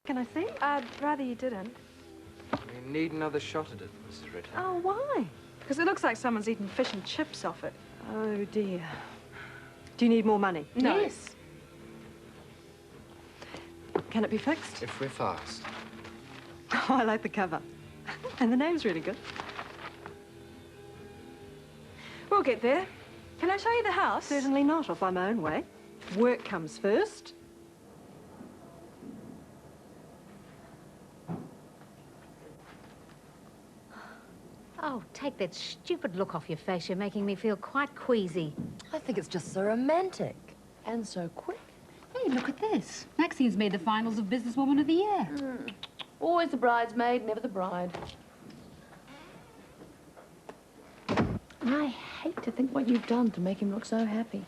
Can I see? I'd rather you didn't. We need another shot at it, Mrs. Ritter. Oh, why? Because it looks like someone's eaten fish and chips off it. Oh, dear. Do you need more money? No. Yes. Can it be fixed? If we're fast. Oh, I like the cover. And the name's really good. We'll get there. Can I show you the house? Certainly not. I'll find my own way. Work comes first. Oh, take that stupid look off your face. You're making me feel quite queasy. I think it's just so romantic and so quick. Hey, look at this. Maxine's made the finals of Businesswoman of the Year. Always the bridesmaid, never the bride. I hate to think what you've done to make him look so happy.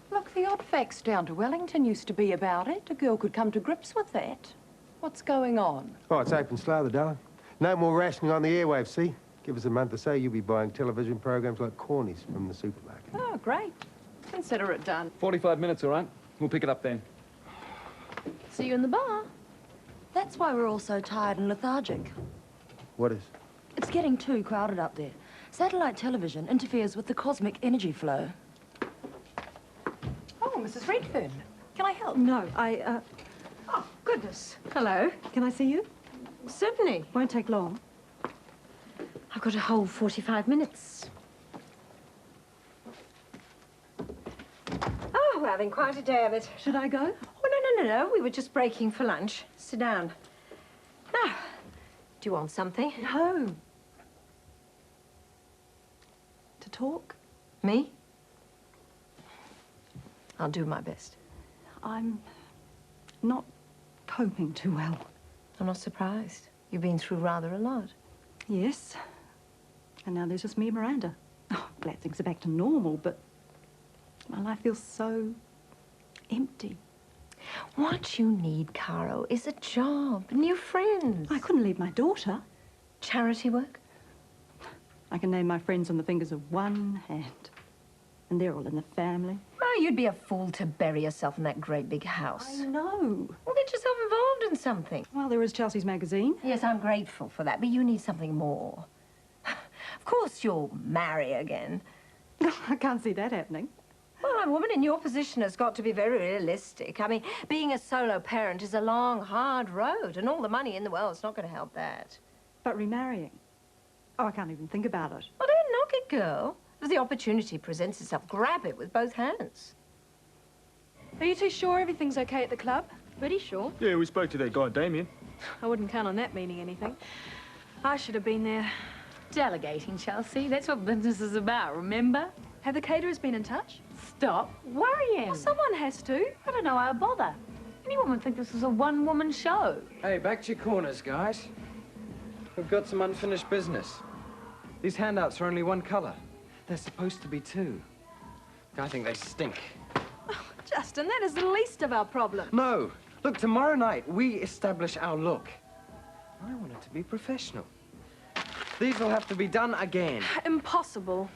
Look, the odd facts down to Wellington used to be about it. A girl could come to grips with that. What's going on? Oh, it's open slather, darling. No more rationing on the airwaves, see? Give us a month or so, you'll be buying television programs like Cornies from the supermarket. Oh, great. Consider it done. 45 minutes, all right? We'll pick it up then. See you in the bar. That's why we're all so tired and lethargic. What is? It's getting too crowded up there. Satellite television interferes with the cosmic energy flow. Oh, Mrs. Redfern. Can I help? No, Oh, goodness. Hello. Can I see you? Certainly. Won't take long. I've got a whole 45 minutes. Oh, we're having quite a day of it. Should I go? Oh, no. We were just breaking for lunch. Sit down. Now, do you want something? No. To talk? Me? I'll do my best. I'm not coping too well. I'm not surprised. You've been through rather a lot. Yes. And now there's just me and Miranda. Oh, glad things are back to normal, but my life feels so empty. What you need, Caro, is a job, new friends. I couldn't leave my daughter. Charity work? I can name my friends on the fingers of one hand. And they're all in the family. Oh, you'd be a fool to bury yourself in that great big house. I know. Well, get yourself involved in something. Well, there is Chelsea's magazine. Yes, I'm grateful for that, but you need something more. Of course you'll marry again. I can't see that happening. Well, a woman in your position has got to be very realistic. I mean, being a solo parent is a long, hard road, and all the money in the world's not going to help that. But remarrying? Oh, I can't even think about it. Well, don't knock it, girl. If the opportunity presents itself, grab it with both hands. Are you too sure everything's okay at the club? Pretty sure. Yeah, we spoke to that guy, Damien. I wouldn't count on that meaning anything. I should have been there. Delegating, Chelsea. That's what business is about, remember? Have the caterers been in touch? Stop worrying. Well, someone has to. I don't know why I bother. Anyone would think this was a one-woman show. Hey, back to your corners, guys. We've got some unfinished business. These handouts are only one color. They're supposed to be two. I think they stink. Justin, that is the least of our problem. No! Look, tomorrow night, we establish our look. I want it to be professional. These will have to be done again. Impossible.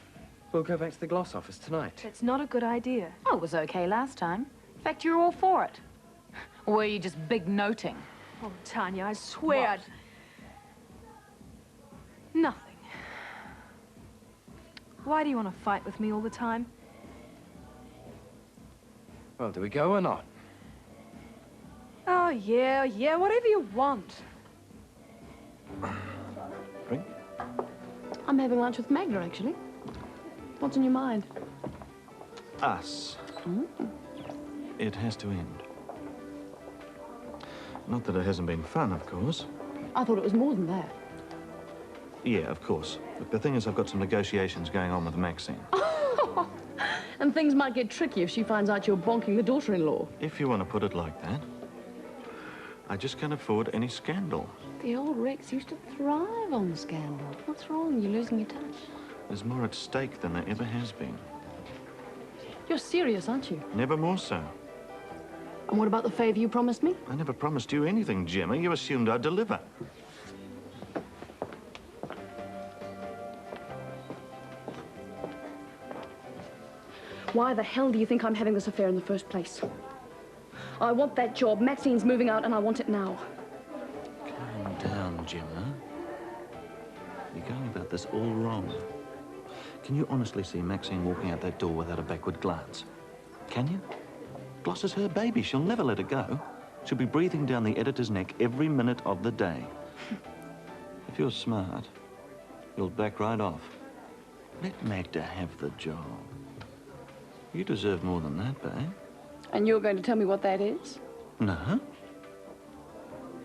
We'll go back to the gloss office tonight. It's not a good idea. Oh, it was okay last time. In fact, you're all for it. Or were you just big noting? Oh, Tanya, I swear I'd... Nothing. Why do you want to fight with me all the time? Well, do we go or not? Oh, yeah, whatever you want. Drink? I'm having lunch with Magda, actually. What's in your mind? Us. It has to end. Not that it hasn't been fun, of course. I thought it was more than that. Yeah, of course. But the thing is, I've got some negotiations going on with Maxine. And things might get tricky if she finds out you're bonking the daughter-in-law. If you want to put it like that. I just can't afford any scandal. The old Rex used to thrive on the scandal. What's wrong? You're losing your touch. There's more at stake than there ever has been. You're serious, aren't you? Never more so. And what about the favor you promised me? I never promised you anything, Gemma. You assumed I'd deliver. Why the hell do you think I'm having this affair in the first place? I want that job. Maxine's moving out, and I want it now. You're going about this all wrong. Can you honestly see Maxine walking out that door without a backward glance? Can you? Gloss is her baby. She'll never let it go. She'll be breathing down the editor's neck every minute of the day. If you're smart, you'll back right off. Let Magda have the job. You deserve more than that, babe. And you're going to tell me what that is? No.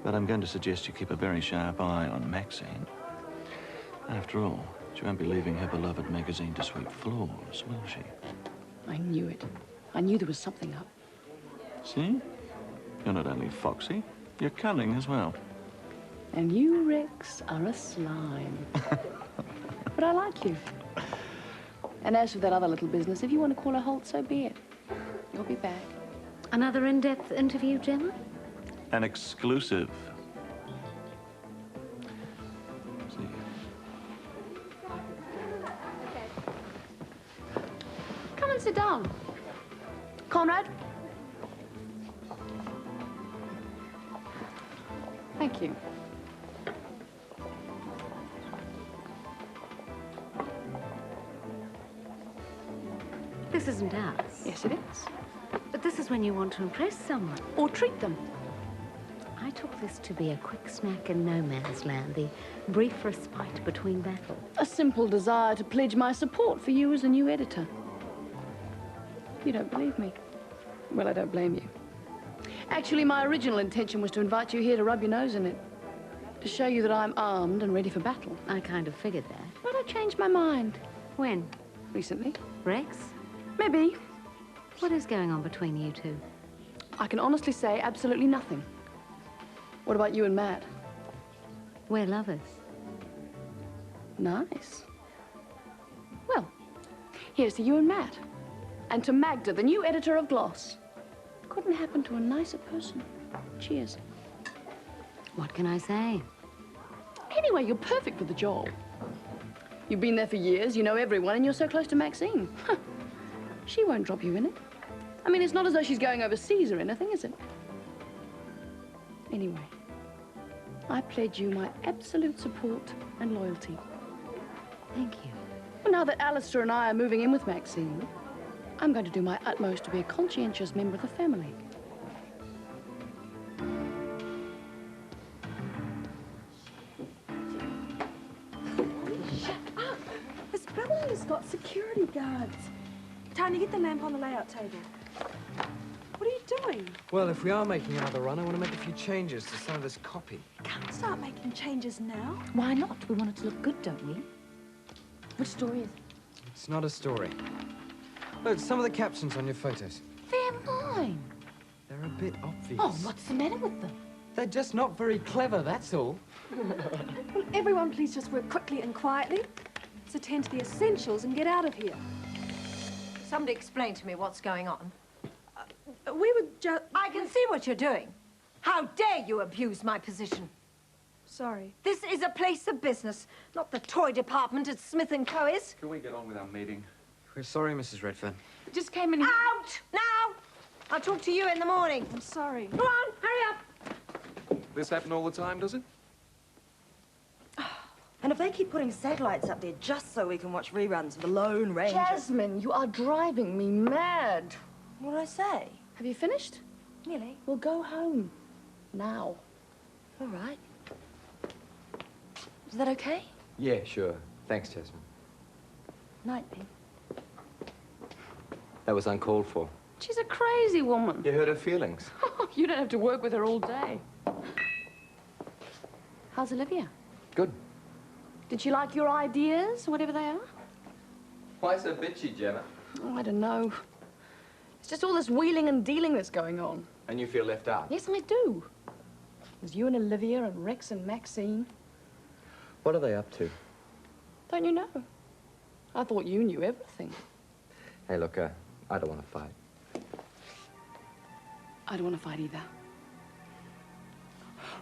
But I'm going to suggest you keep a very sharp eye on Maxine. After all, she won't be leaving her beloved magazine to sweep floors, will she? I knew it. I knew there was something up. See? You're not only foxy, you're cunning as well. And you, Rex, are a slime. But I like you. And as for that other little business, if you want to call a halt, so be it. You'll be back. Another in-depth interview, Gemma? An exclusive. See you. Come and sit down. Conrad? Thank you. This isn't ours. Yes, it is. But this is when you want to impress someone. Or treat them. I took this to be a quick snack in no man's land, the brief respite between battles. A simple desire to pledge my support for you as a new editor. You don't believe me? Well, I don't blame you. Actually, my original intention was to invite you here to rub your nose in it. To show you that I'm armed and ready for battle. I kind of figured that. But I changed my mind. When? Recently. Rex? Maybe. What is going on between you two? I can honestly say absolutely nothing. What about you and Matt? We're lovers. Nice. Well, here's to you and Matt. And to Magda, the new editor of Gloss. Couldn't happen to a nicer person. Cheers. What can I say? Anyway, you're perfect for the job. You've been there for years, you know everyone, and you're so close to Maxine. She won't drop you in it. I mean, it's not as though she's going overseas or anything, is it? Anyway, I pledge you my absolute support and loyalty. Thank you. Well, now that Alistair and I are moving in with Maxine, I'm going to do my utmost to be a conscientious member of the family. Shut up! This building has got security guards. Tanya, get the lamp on the layout table. What are you doing? Well, if we are making another run, I want to make a few changes to some of this copy. Can't start making changes now. Why not? We want it to look good, don't we? Which story is it? It's not a story. Look, some of the captions on your photos. They're mine. They're a bit obvious. Oh, what's the matter with them? They're just not very clever, that's all. Will everyone please just work quickly and quietly? Let's attend to the essentials and get out of here. Somebody explain to me what's going on. We were just... I can see what you're doing. How dare you abuse my position? Sorry. This is a place of business, not the toy department at Smith & Co.'s. Can we get on with our meeting? We're sorry, Mrs. Redfern. Just came in here. Out! Now! I'll talk to you in the morning. I'm sorry. Go on, hurry up. This happen all the time, does it? And if they keep putting satellites up there just so we can watch reruns of The Lone Ranger... Jasmine, you are driving me mad. What did I say? Have you finished? Nearly. We'll go home. Now. All right. Is that okay? Yeah, sure. Thanks, Jasmine. Night, babe. That was uncalled for. She's a crazy woman. You hurt her feelings. You don't have to work with her all day. How's Olivia? Good. Did she like your ideas, whatever they are? Why so bitchy, Gemma? Oh, I don't know. It's just all this wheeling and dealing that's going on. And you feel left out? Yes, I do. There's you and Olivia and Rex and Maxine. What are they up to? Don't you know? I thought you knew everything. Hey, look, I don't want to fight. I don't want to fight either.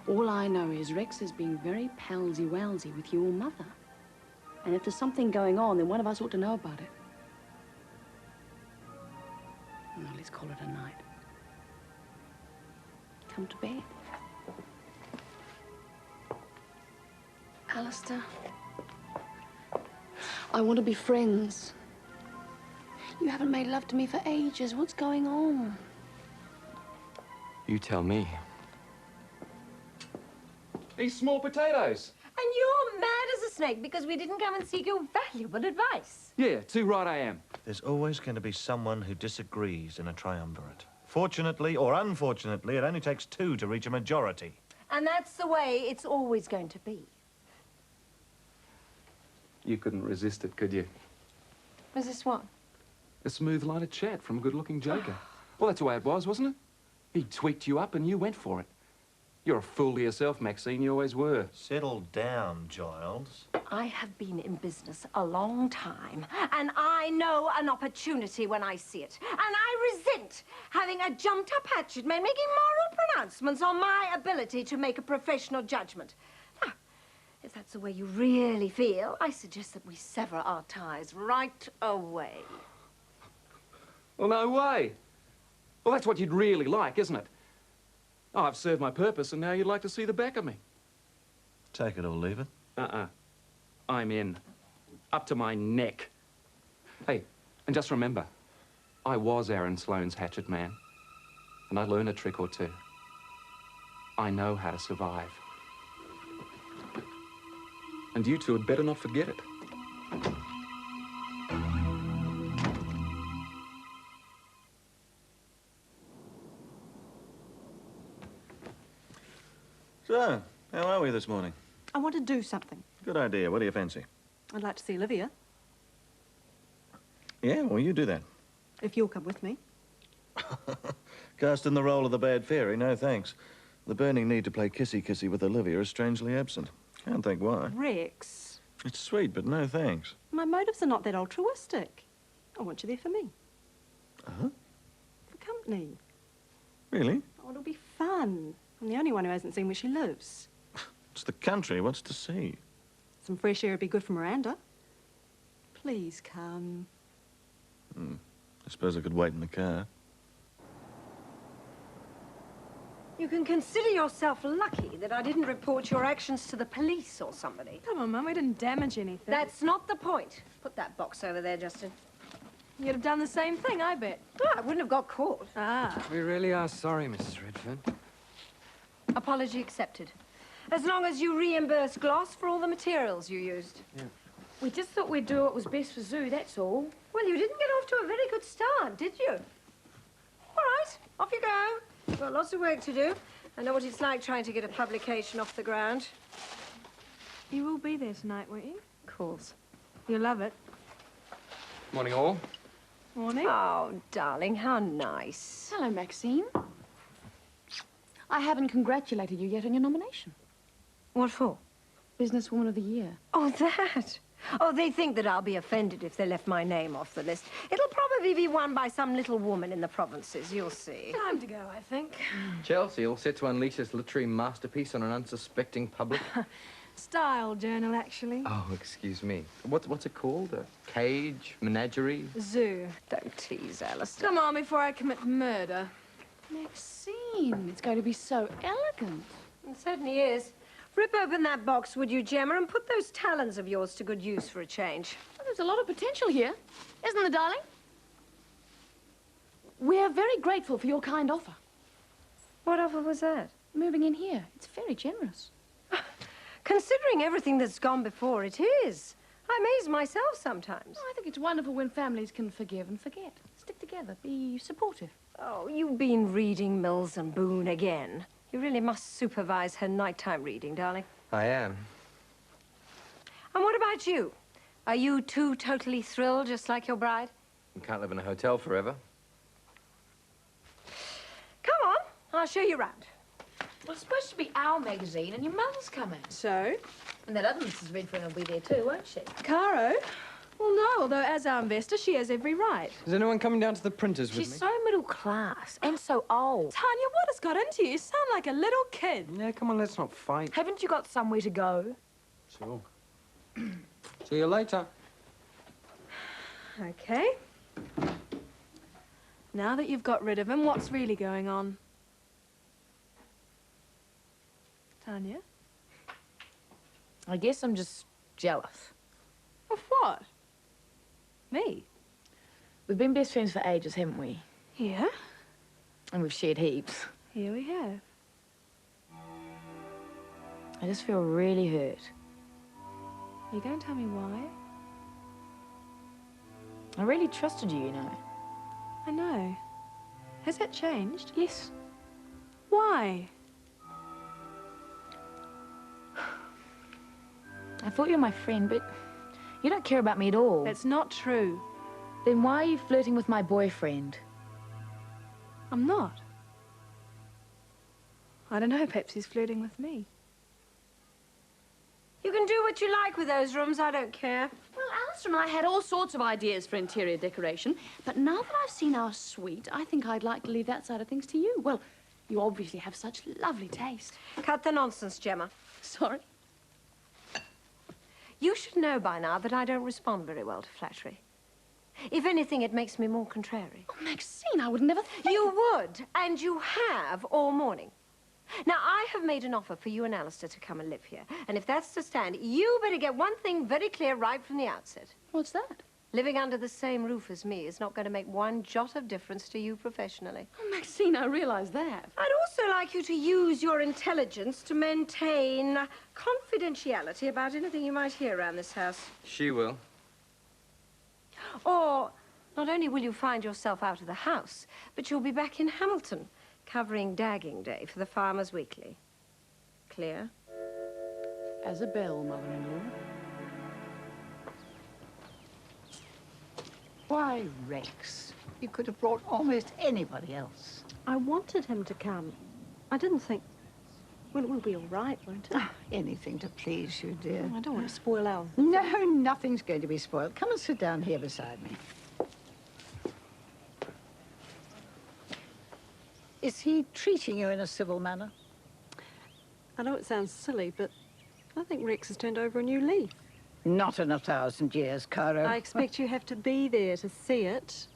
All I know is Rex is being very palsy-walsy with your mother. And if there's something going on, then one of us ought to know about it. Well, let's call it a night. Come to bed. Alistair, I want to be friends. You haven't made love to me for ages. What's going on? You tell me. These small potatoes. And you're mad as a snake because we didn't come and seek your valuable advice. Yeah, too right I am. There's always going to be someone who disagrees in a triumvirate. Fortunately or unfortunately, it only takes two to reach a majority. And that's the way it's always going to be. You couldn't resist it, could you? Was this what? A smooth line of chat from a good-looking joker. Well, that's the way it was, wasn't it? He tweaked you up and you went for it. You're a fool to yourself, Maxine. You always were. Settle down, Giles. I have been in business a long time, and I know an opportunity when I see it. And I resent having a jumped-up hatchet man making moral pronouncements on my ability to make a professional judgment. Now, if that's the way you really feel, I suggest that we sever our ties right away. Well, no way. Well, that's what you'd really like, isn't it? Oh, I've served my purpose, and now you'd like to see the back of me. Take it or leave it. I'm in. Up to my neck. Hey, and just remember, I was Aaron Sloane's hatchet man, and I learned a trick or two. I know how to survive. And you two had better not forget it. So, how are we this morning? I want to do something. Good idea. What do you fancy? I'd like to see Olivia, Yeah, well, you do that. if you'll come with me. Cast in the role of the bad fairy, no thanks. The burning need to play kissy-kissy with Olivia is strangely absent. Can't think why. Rex, It's sweet, but no thanks. my motives are not that altruistic. I want you there for me. Uh-huh. For company. Really? Oh, it'll be fun. I'm the only one who hasn't seen where she lives. It's the country. What's to see? Some fresh air would be good for Miranda. Please come. I suppose I could wait in the car. You can consider yourself lucky that I didn't report your actions to the police or somebody. Come on, Mum, we didn't damage anything. That's not the point. Put that box over there, Justin. You'd have done the same thing, I bet. Oh, I wouldn't have got caught. Ah. We really are sorry, Mrs. Redfern. Apology accepted. As long as you reimburse Gloss for all the materials you used. We just thought we'd do what was best for Zoo, that's all. Well, you didn't get off to a very good start, did you? All right, off you go. You've got lots of work to do. I know what it's like trying to get a publication off the ground. You will be there tonight, won't you? Of course. You'll love it. Morning, all. Morning. Oh, darling, how nice. Hello, Maxine. I haven't congratulated you yet on your nomination. What for? Businesswoman of the Year. Oh, that. Oh, they think that I'll be offended if they left my name off the list. It'll probably be won by some little woman in the provinces, you'll see. Time to go, I think. Chelsea, all set to unleash this literary masterpiece on an unsuspecting public. Style journal, actually. Oh, excuse me. What's it called? A cage? Menagerie? Zoo. Don't tease, Alistair. Come on before I commit murder. Maxine, it's going to be so elegant. It certainly is. Rip open that box, would you, Gemma, and put those talons of yours to good use for a change. Well, there's a lot of potential here, isn't there, darling? We're very grateful for your kind offer. What offer was that? Moving in here. It's very generous. Considering everything that's gone before, it is. I amaze myself sometimes. Oh, I think it's wonderful when families can forgive and forget. Stick together, be supportive. Oh, you've been reading Mills and Boone again. You really must supervise her nighttime reading, darling. I am. And what about you? Are you too totally thrilled, just like your bride? You can't live in a hotel forever. Come on, I'll show you around. Well, it's supposed to be our magazine, and your mother's coming. So? And that other Mrs. Redfern will be there too, won't she? Caro? Well, no, although as our investor, she has every right. Is anyone coming down to the printers with She's me? so middle class and so old. Tanya, what has got into you? You sound like a little kid. Yeah, come on, let's not fight. Haven't you got somewhere to go? Sure. See you later. Okay. Now that you've got rid of him, what's really going on? Tanya? I guess I'm just jealous. Of what? Me? We've been best friends for ages, haven't we? Yeah, And we've shared heaps. here we have. I just feel really hurt. You going to tell me why? I really trusted you, you know. I know. Has that changed? Yes. Why? I thought you were my friend, but you don't care about me at all. That's not true. Then why are you flirting with my boyfriend? I'm not. I don't know, perhaps he's flirting with me. You can do what you like with those rooms, I don't care. Well, Alistair and I had all sorts of ideas for interior decoration, but now that I've seen our suite, I think I'd like to leave that side of things to you. Well, you obviously have such lovely taste. Cut the nonsense, Gemma. Sorry. You should know by now that I don't respond very well to flattery. If anything, it makes me more contrary. Oh, Maxine, I would never think... You would, and you have all morning. Now, I have made an offer for you and Alistair to come and live here. And if that's to stand, you better get one thing very clear right from the outset. What's that? Living under the same roof as me is not going to make one jot of difference to you professionally. Oh, Maxine, I realize that. I'd also like you to use your intelligence to maintain confidentiality about anything you might hear around this house. She will. Or not only will you find yourself out of the house, but you'll be back in Hamilton, covering Dagging Day for the Farmers Weekly. Clear? As a bell, mother-in-law. Why, Rex, you could have brought almost anybody else. I wanted him to come. I didn't think... Well, it will be all right, won't it? Ah, anything to please you, dear. I don't want to spoil our... No, nothing's going to be spoiled. Come and sit down here beside me. Is he treating you in a civil manner? I know it sounds silly, but I think Rex has turned over a new leaf. Not in 1,000 years, Caro. I expect you have to be there to see it.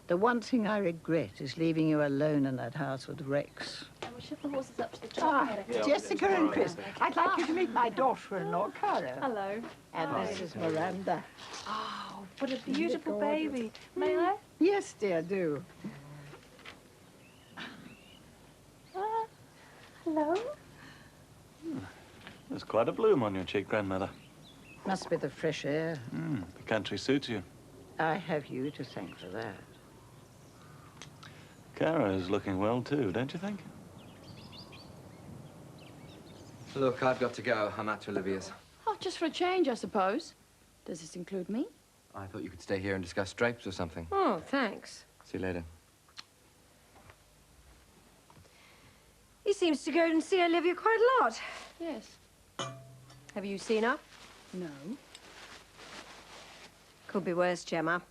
The one thing I regret is leaving you alone in that house with Rex. We'll shift the horses up to the top. Jessica and Chris, I'd like you to meet my daughter-in-law, Caro. Hello. And this is Miranda. Oh, what a beautiful baby. May I? Yes, dear, do. Hello. There's quite a bloom on your cheek, Grandmother. Must be the fresh air. The country suits you. I have you to thank for that. Cara's looking well, too, don't you think? Look, I've got to go. I'm out to Olivia's. Oh, just for a change, I suppose. Does this include me? I thought you could stay here and discuss drapes or something. Oh, thanks. See you later. He seems to go and see Olivia quite a lot. Yes. Have you seen her? No. Could be worse, Gemma.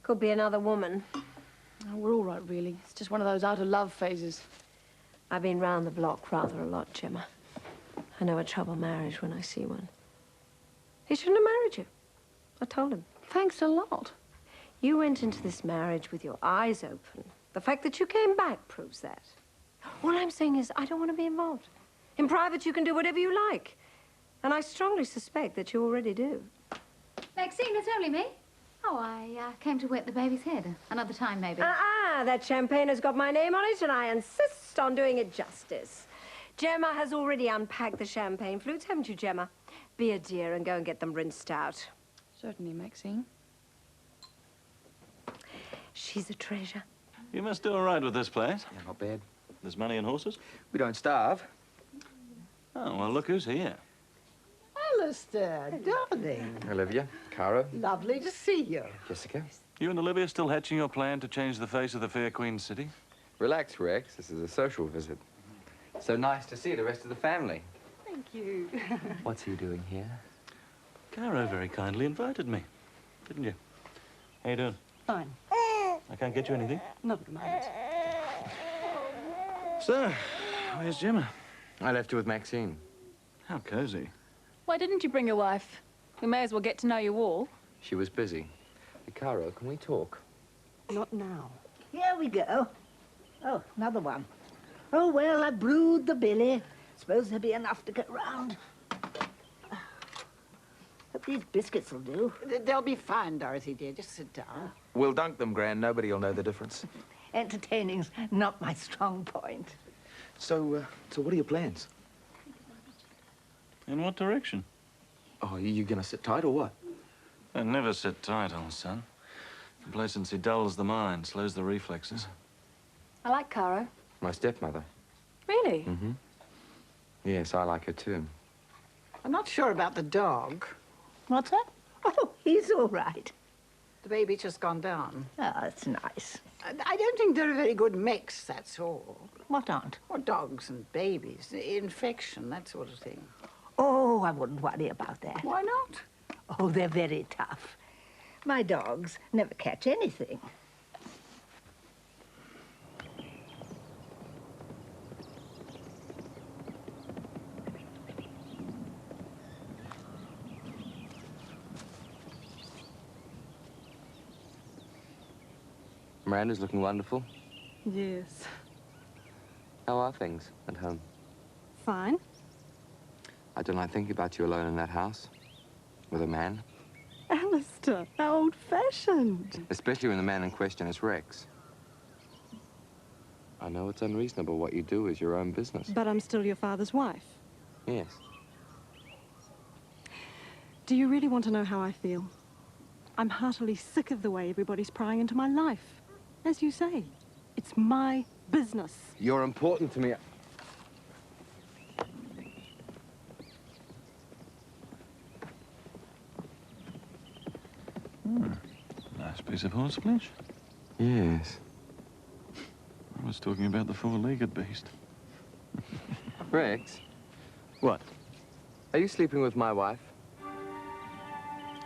Could be another woman. Oh, we're all right, really. It's just one of those out-of-love phases. I've been round the block rather a lot, Gemma. I know a trouble marriage when I see one. He shouldn't have married you. I told him. Thanks a lot. You went into this marriage with your eyes open. The fact that you came back proves that. All I'm saying is I don't want to be involved. In private, you can do whatever you like. And I strongly suspect that you already do. Maxine, it's only me. Oh, I came to wet the baby's head. Another time, maybe. That champagne has got my name on it, and I insist on doing it justice. Gemma has already unpacked the champagne flutes, haven't you, Gemma? Be a dear and go and get them rinsed out. Certainly, Maxine. She's a treasure. You must do all right with this place. Yeah, not bad. There's money and horses? We don't starve. Oh, well, look who's here. Alistair, darling. Olivia, Cara, Lovely to see you. Jessica. You and Olivia still hatching your plan to change the face of the Fair Queen City? Relax, Rex. This is a social visit. So nice to see the rest of the family. Thank you. What's he doing here? Caro very kindly invited me, didn't you? How you doing? Fine. I can't get you anything? Not at the moment. So, where's Gemma? I left her with Maxine. How cozy. Why didn't you bring your wife? We may as well get to know you all. She was busy. Hey, Caro, can we talk? Not now. Here we go. Oh, another one. Oh, well, I brewed the billy. Suppose there'll be enough to get round. These biscuits will do. They'll be fine, Dorothy, dear. Just sit down. We'll dunk them, Gran. Nobody will know the difference. Entertaining's not my strong point. So what are your plans? In what direction? Oh, you gonna sit tight or what? I never sit tight, old son. Complacency dulls the mind, slows the reflexes. I like Caro. My stepmother. Really? Mm-hmm. Yes, I like her too. I'm not sure about the dog. What's that? Oh, he's all right. The baby's just gone down. Ah, that's nice. I don't think they're a very good mix, that's all. What aren't? Well, dogs and babies. Infection, that sort of thing. Oh, I wouldn't worry about that. Why not? Oh, they're very tough. My dogs never catch anything. Miranda's looking wonderful. Yes. How are things at home? Fine. I don't like thinking about you alone in that house. With a man. Alistair, how old-fashioned. Especially when the man in question is Rex. I know it's unreasonable. What you do is your own business. But I'm still your father's wife. Yes. Do you really want to know how I feel? I'm heartily sick of the way everybody's prying into my life. As you say, it's my business. You're important to me. Nice piece of horseflesh. Yes. I was talking about the four-legged beast. Rex? What? Are you sleeping with my wife?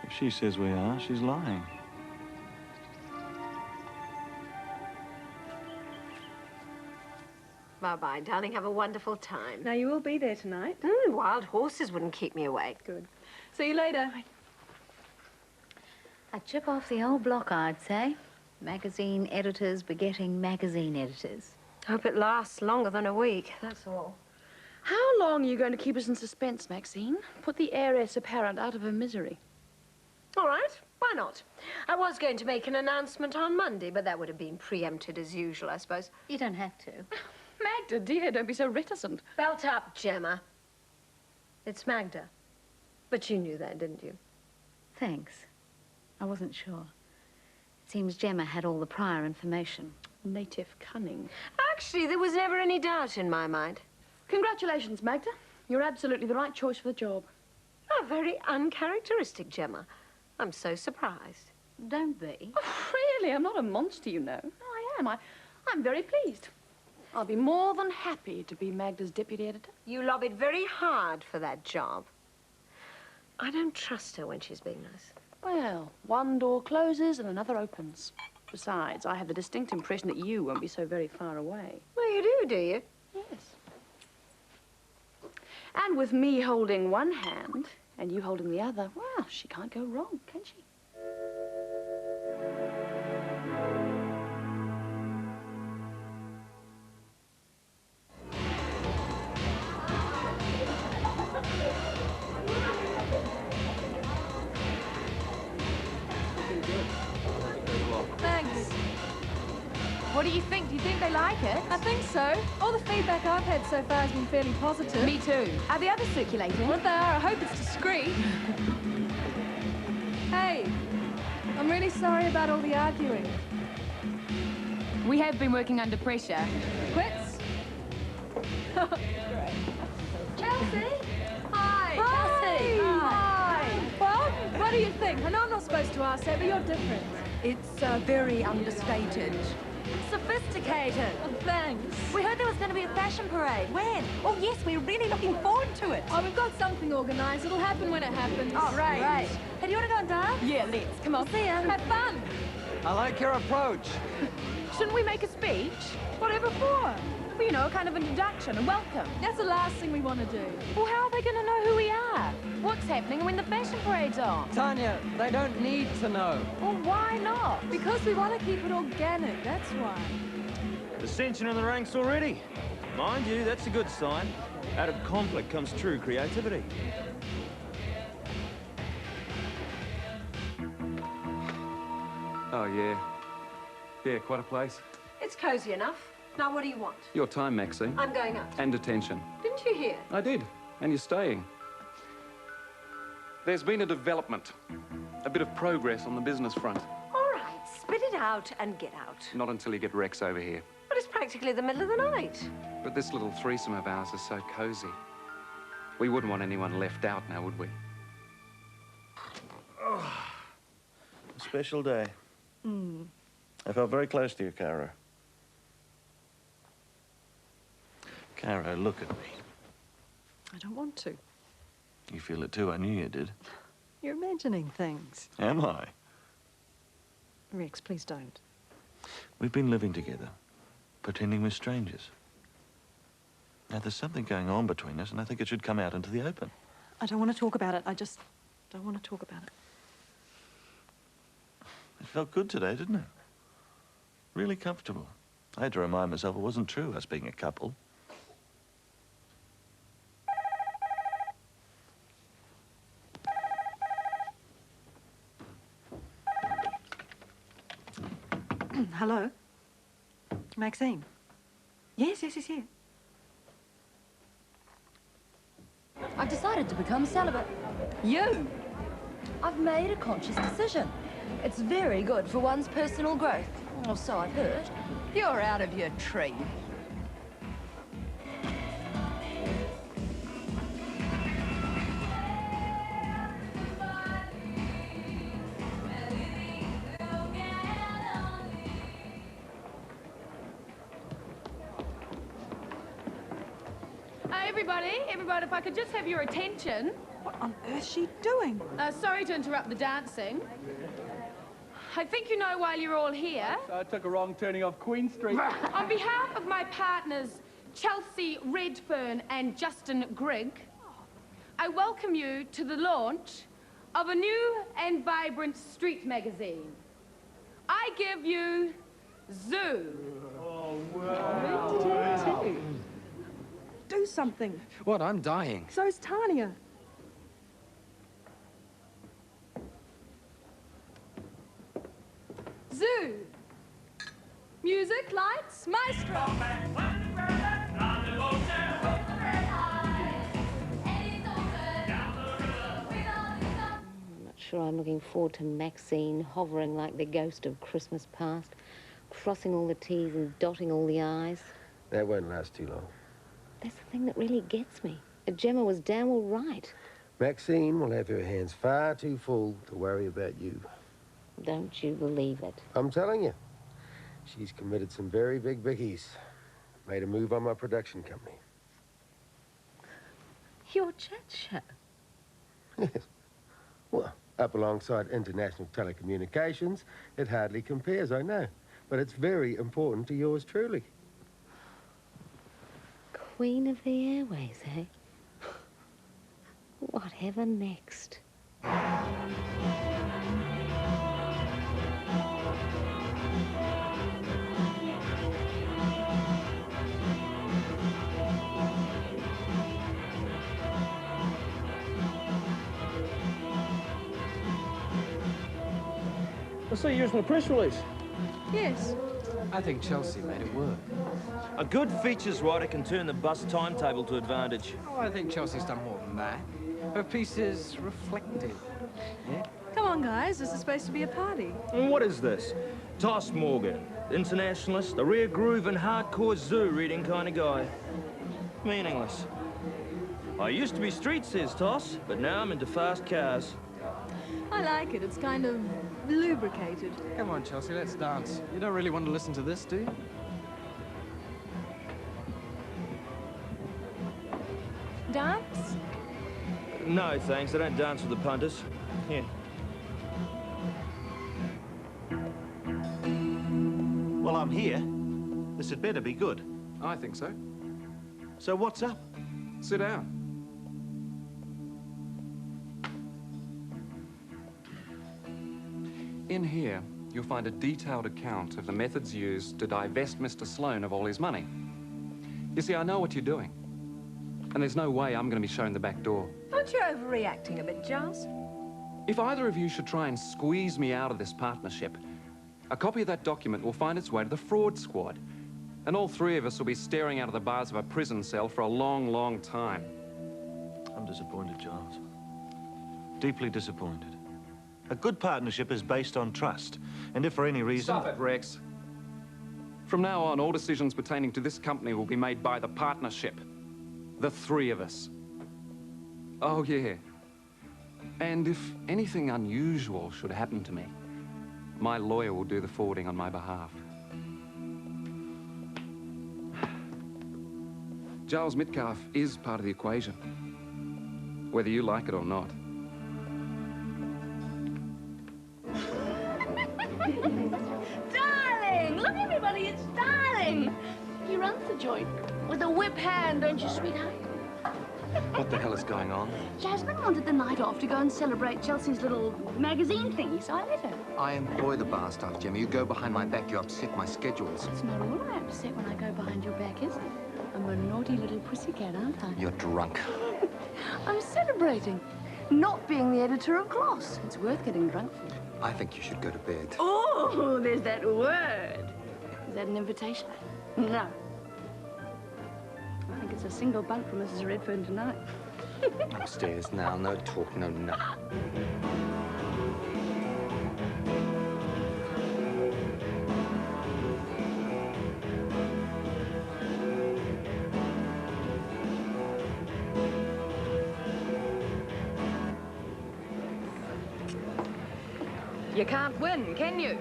If she says we are, she's lying. Bye-bye, darling. Have a wonderful time. Now, you will be there tonight. Wild horses wouldn't keep me awake. Good. See you later. A chip off the old block, I'd say. Magazine editors begetting magazine editors. Hope it lasts longer than a week, that's all. How long are you going to keep us in suspense, Maxine? Put the heiress apparent out of her misery. All right, why not? I was going to make an announcement on Monday, but that would have been preempted as usual, I suppose. You don't have to. Magda, dear, don't be so reticent. Belt up, Gemma. It's Magda. But you knew that, didn't you? Thanks. I wasn't sure. It seems Gemma had all the prior information. Native cunning. Actually, there was never any doubt in my mind. Congratulations, Magda. You're absolutely the right choice for the job. Oh, very uncharacteristic, Gemma. I'm so surprised. Don't be. Oh, really? I'm not a monster, you know. No, I am. I'm very pleased. I'll be more than happy to be Magda's deputy editor. You lobbied very hard for that job. I don't trust her when she's being nice. Well, one door closes and another opens. Besides, I have the distinct impression that you won't be so very far away. Well, you do you? Yes. And with me holding one hand and you holding the other, well, she can't go wrong, can she? Thanks. What do you think? Do you think they like it? I think so. All the feedback I've had so far has been fairly positive. Me too. Are the others circulating? Well, if they are, I hope it's discreet. Hey, I'm really sorry about all the arguing. We have been working under pressure. Quits? Great. Chelsea? Hi, Chelsea. Hi. Well, what do you think? I know I'm not supposed to ask that, but you're different. It's very understated. Sophisticated. Oh, thanks. We heard there was going to be a fashion parade. When? Oh, yes, we're really looking forward to it. Oh, we've got something organised. It'll happen when it happens. Oh, great. great. Hey, do you want to go and dance? Yeah, let's. Come on. See ya. Have fun. I like your approach. Shouldn't we make a speech? Whatever for? Well, you know, a kind of introduction, a welcome. That's the last thing we want to do. Well, how are they going to know who we are? What's happening when the fashion parade's on? Tanya, they don't need to know. Well, why not? Because we want to keep it organic, that's why. Dissension in the ranks already. Mind you, that's a good sign. Out of conflict comes true creativity. Oh, yeah. Yeah, quite a place. It's cozy enough. Now, what do you want? Your time, Maxine. I'm going out. And attention. Didn't you hear? I did. And you're staying. There's been a development. A bit of progress on the business front. All right, spit it out and get out. Not until you get Rex over here. But it's practically the middle of the night. But this little threesome of ours is so cozy. We wouldn't want anyone left out now, would we? Oh, a special day. Mm. I felt very close to you, Caro. Caro, look at me. I don't want to. You feel it too, I knew you did. You're imagining things. Am I? Rex, please don't. We've been living together, pretending we're strangers. Now, there's something going on between us, and I think it should come out into the open. I don't want to talk about it. I just don't want to talk about it. It felt good today, didn't it? Really comfortable. I had to remind myself it wasn't true, us being a couple. Hello? Maxine? Yes. I've decided to become celibate. You? I've made a conscious decision. It's very good for one's personal growth. Or so I've heard. You're out of your tree. Everybody, if I could just have your attention. What on earth's she doing? Sorry to interrupt the dancing. I think you know why you're all here. I took a wrong turning off Queen Street. On behalf of my partners, Chelsea Redfern and Justin Grigg, I welcome you to the launch of a new and vibrant street magazine. I give you Zoo. Oh, wow. Do something. What? I'm dying. So's Tanya. Zoo. Music, lights, maestro. I'm not sure I'm looking forward to Maxine hovering like the ghost of Christmas past, crossing all the T's and dotting all the I's. That won't last too long. That's the thing that really gets me. Gemma was damn all right. Maxine will have her hands far too full to worry about you. Don't you believe it? I'm telling you. She's committed some very big biggies. Made a move on my production company. Your chat show? Yes. Well, up alongside international telecommunications, it hardly compares, I know. But it's very important to yours truly. Queen of the Airways, eh? Whatever next? I see yours in the press release. Yes. I think Chelsea made it work. A good features writer can turn the bus timetable to advantage. Oh, I think Chelsea's done more than that. Her piece is reflective. Yeah? Come on, guys. This is supposed to be a party. And what is this? Toss Morgan, internationalist, a rear groove and hardcore zoo reading kind of guy. Meaningless. I used to be street, says Toss, but now I'm into fast cars. I like it. It's kind of lubricated. Come on, Chelsea, let's dance. You don't really want to listen to this, do you? Dance? No, thanks. I don't dance with the punters. Here. Well, I'm here. This had better be good. I think so. So what's up? Sit down. In here, you'll find a detailed account of the methods used to divest Mr. Sloane of all his money. You see, I know what you're doing. And there's no way I'm going to be shown the back door. Aren't you overreacting a bit, Giles? If either of you should try and squeeze me out of this partnership, A copy of that document will find its way to the fraud squad. And all three of us will be staring out of the bars of a prison cell for a long, long time. I'm disappointed, Giles. Deeply disappointed. A good partnership is based on trust. And if for any reason... Stop it, Rex. From now on, all decisions pertaining to this company will be made by the partnership. The three of us. Oh, yeah. And if anything unusual should happen to me, my lawyer will do the forwarding on my behalf. Giles Metcalf is part of the equation, whether you like it or not. Darling! Look, everybody, it's Darling! He runs the joint with a whip hand, don't you, sweetheart? What the hell is going on? Jasmine wanted the night off to go and celebrate Chelsea's little magazine thingy, so I let her. I employ the bar staff, Jimmy. You go behind my back, you upset my schedules. It's not all I upset when I go behind your back, is it? I'm a naughty little pussycat, aren't I? You're drunk. I'm celebrating. Not being the editor of Gloss. It's worth getting drunk for. I think you should go to bed. Oh, there's that word. Is that an invitation? No. I think it's a single bunk for Mrs. Redfern tonight. Upstairs now. No talk, no nothing. You can't win, can you?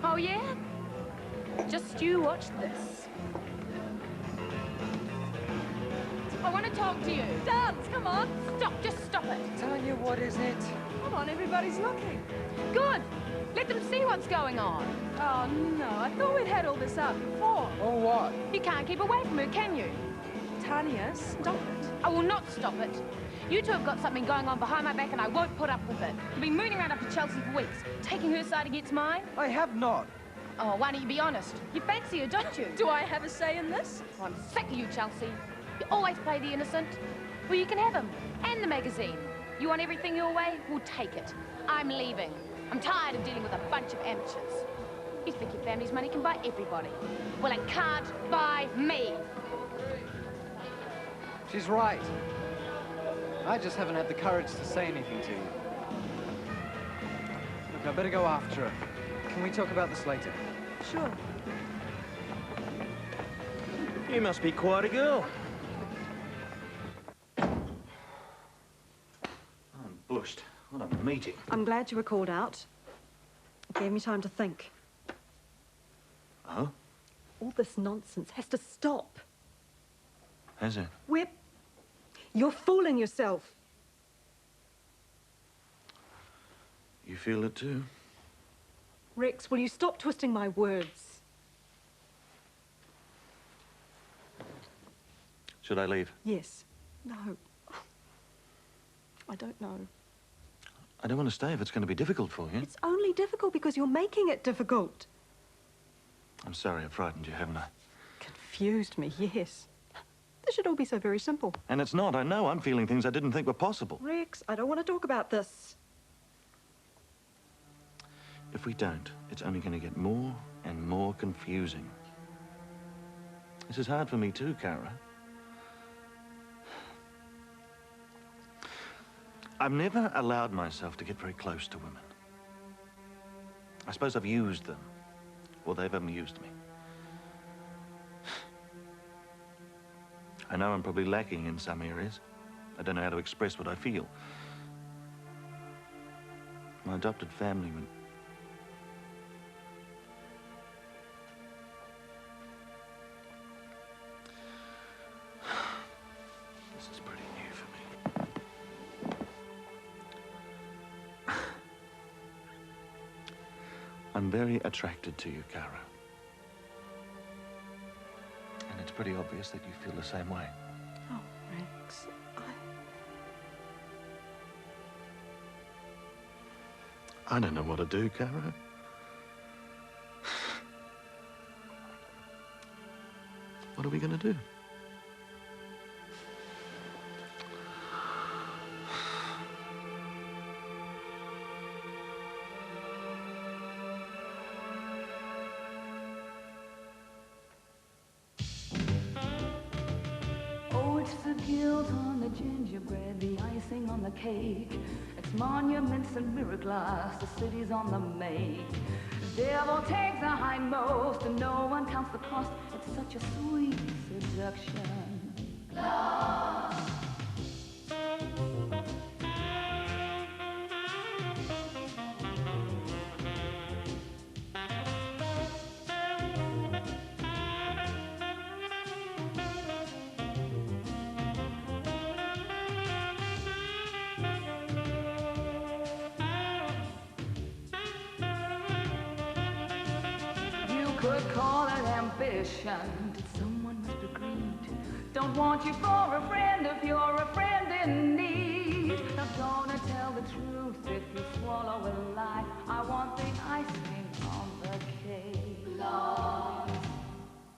Oh, yeah? Just you watch this. I want to talk to you. Dance, come on. Stop, just stop it. Tanya, what is it? Come on, everybody's looking. Good. Let them see what's going on. Oh, no, I thought we'd had all this out before. Oh, what? You can't keep away from her, can you? Tanya, stop it. I will not stop it. You two have got something going on behind my back and I won't put up with it. You've been mooning around after Chelsea for weeks, taking her side against mine. I have not. Oh, why don't you be honest? You fancy her, don't you? Do I have a say in this? Oh, I'm sick of you, Chelsea. You always play the innocent. Well, you can have him. And the magazine. You want everything your way? We'll take it. I'm leaving. I'm tired of dealing with a bunch of amateurs. You think your family's money can buy everybody. Well, it can't buy me. She's right. I just haven't had the courage to say anything to you. Look, I better go after her. Can we talk about this later? Sure. You must be quite a girl. I'm bushed. What a meeting. I'm glad you were called out. It gave me time to think. Oh? All this nonsense has to stop. Has it? You're fooling yourself. You feel it too? Rex, will you stop twisting my words? Should I leave? Yes. No. I don't know. I don't want to stay if it's going to be difficult for you. It's only difficult because you're making it difficult. I'm sorry I've frightened you, haven't I? Confused me, yes. This should all be so very simple. And it's not. I know I'm feeling things I didn't think were possible. Rex, I don't want to talk about this. If we don't, it's only going to get more and more confusing. This is hard for me too, Cara. I've never allowed myself to get very close to women. I suppose I've used them, or they've used me. I know I'm probably lacking in some areas. I don't know how to express what I feel. My adopted family went... This is pretty new for me. I'm very attracted to you, Cara. And it's pretty obvious that you feel the same way. Oh, Rex, I don't know what to do, Cara. What are we going to do? gingerbread, the icing on the cake. It's monuments and mirror glass, the city's on the make. The devil takes the hindmost and no one counts the cost. It's such a sweet seduction. Love. Could call it ambition. Did someone must agreed? Don't want you for a friend if you're a friend in need. Not gonna tell the truth if you swallow a